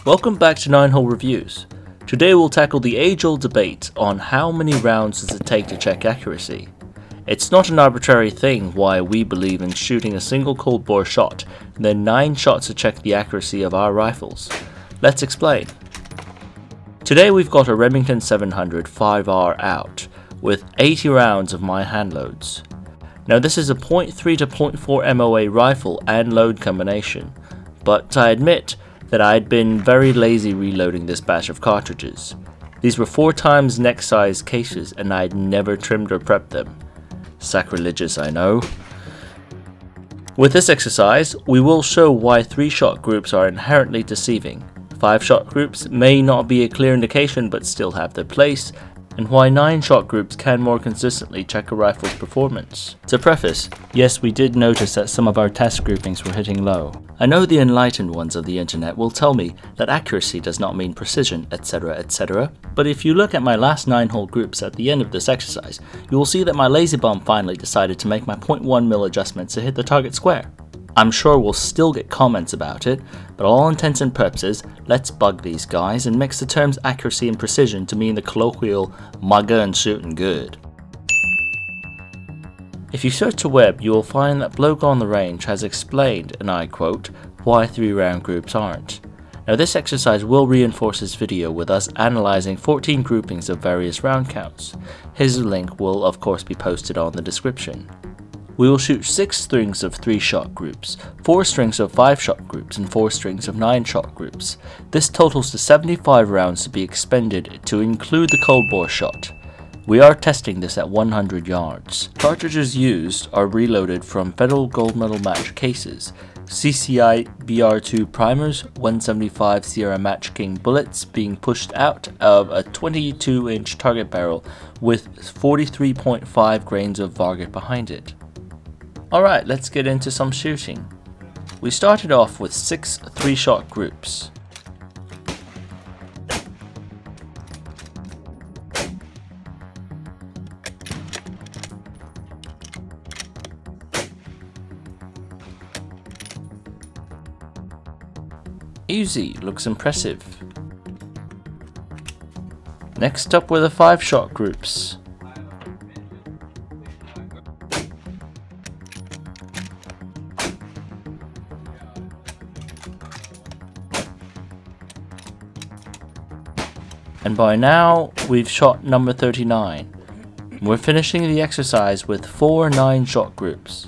Welcome back to 9-Hole Reviews. Today we'll tackle the age-old debate on how many rounds does it take to check accuracy. It's not an arbitrary thing why we believe in shooting a single cold bore shot and then 9 shots to check the accuracy of our rifles. Let's explain. Today we've got a Remington 700 5R out with 80 rounds of my hand loads. Now this is a .3 to .4 MOA rifle and load combination, but I admit that I had been very lazy reloading this batch of cartridges. These were 4 times neck size cases and I had never trimmed or prepped them. Sacrilegious, I know. With this exercise, we will show why 3-shot groups are inherently deceiving. 5-shot groups may not be a clear indication but still have their place, and why 9-shot groups can more consistently check a rifle's performance. To preface, yes, we did notice that some of our test groupings were hitting low. I know the enlightened ones of the internet will tell me that accuracy does not mean precision, etc, etc, but if you look at my last 9-hole groups at the end of this exercise, you will see that my lazy bum finally decided to make my 0.1mm adjustments to hit the target square. I'm sure we'll still get comments about it, but all intents and purposes, let's bug these guys and mix the terms accuracy and precision to mean the colloquial "my gun shooting good." If you search the web, you will find that Bloke on the range has explained, and I quote, why 3-round groups aren't. Now this exercise will reinforce his video with us analysing 14 groupings of various round counts. His link will of course be posted on the description. We will shoot 6 strings of 3-shot groups, 4 strings of 5-shot groups, and 4 strings of 9-shot groups. This totals to 75 rounds to be expended to include the cold bore shot. We are testing this at 100 yards. Cartridges used are reloaded from Federal Gold Medal Match cases, CCI BR2 primers, 175 Sierra Match King bullets being pushed out of a 22-inch target barrel with 43.5 grains of varget behind it. Alright, let's get into some shooting. We started off with 6 3-shot groups. Easy, looks impressive. Next up were the 5-shot groups. And by now, we've shot number 39. We're finishing the exercise with 4 9-shot groups.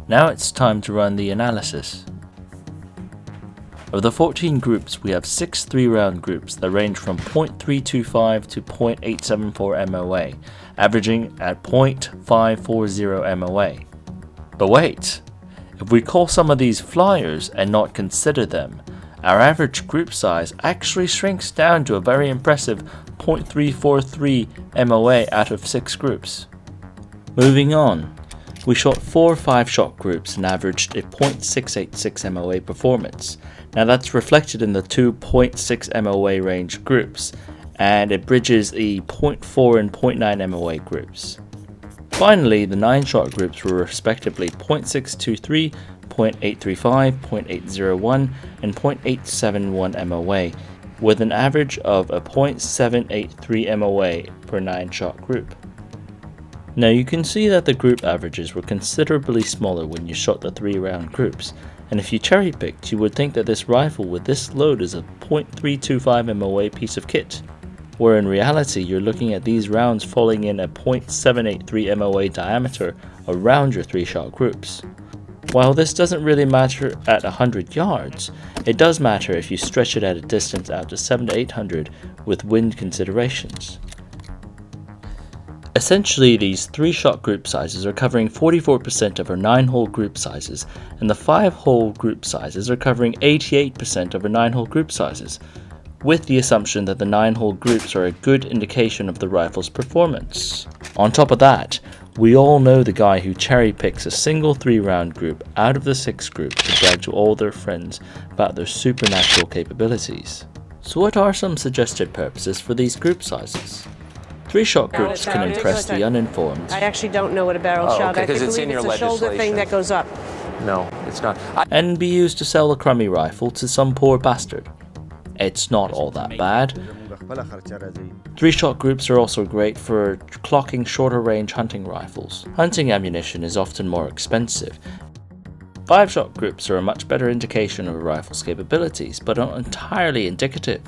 Now it's time to run the analysis. Of the 14 groups, we have 6 3-round groups that range from .325 to .874 MOA, averaging at .540 MOA. But wait, if we call some of these flyers and not consider them, our average group size actually shrinks down to a very impressive .343 MOA out of 6 groups. Moving on. We shot 4 5-shot groups and averaged a .686 MOA performance. Now that's reflected in the 2 .6 MOA range groups, and it bridges the .4 and .9 MOA groups. Finally, the 9-shot groups were respectively .623, .835, .801, and .871 MOA, with an average of a .783 MOA per 9-shot group. Now you can see that the group averages were considerably smaller when you shot the 3-round groups, and if you cherry picked you would think that this rifle with this load is a .325 MOA piece of kit, where in reality you're looking at these rounds falling in a .783 MOA diameter around your 3-shot groups. While this doesn't really matter at 100 yards, it does matter if you stretch it at a distance out to 700 to 800 with wind considerations. Essentially, these 3-shot group sizes are covering 44% of our 9-hole group sizes, and the 5-hole group sizes are covering 88% of our 9-hole group sizes. with the assumption that the 9-hole groups are a good indication of the rifle's performance. On top of that, we all know the guy who cherry picks a single 3-round group out of the 6 groups to brag to all their friends about their supernatural capabilities. So what are some suggested purposes for these group sizes? 3-shot groups can impress the uninformed. I actually don't know what a barrel shot is. I believe it's a shoulder thing that goes up. No, it's not. And be used to sell a crummy rifle to some poor bastard. It's not all that bad. 3-shot groups are also great for clocking shorter range hunting rifles. Hunting ammunition is often more expensive. 5-shot groups are a much better indication of a rifle's capabilities, but aren't entirely indicative.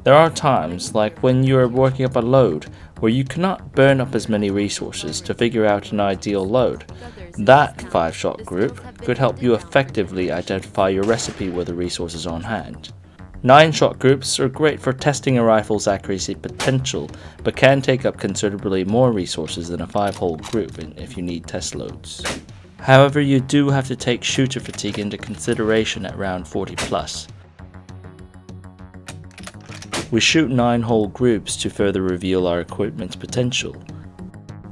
There are times, like when you are working up a load, where you cannot burn up as many resources to figure out an ideal load. That 5-shot group could help you effectively identify your recipe with the resources on hand. 9-shot groups are great for testing a rifle's accuracy potential, but can take up considerably more resources than a 5-hole group if you need test loads. However, you do have to take shooter fatigue into consideration at round 40 plus. We shoot 9-hole groups to further reveal our equipment's potential.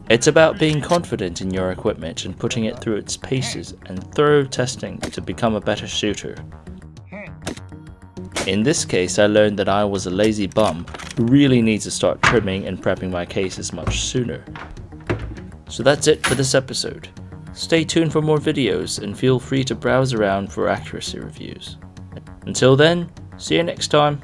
It's about being confident in your equipment and putting it through its paces and thorough testing to become a better shooter. In this case, I learned that I was a lazy bum who really needs to start trimming and prepping my cases much sooner. So that's it for this episode. Stay tuned for more videos and feel free to browse around for accuracy reviews. Until then, see you next time.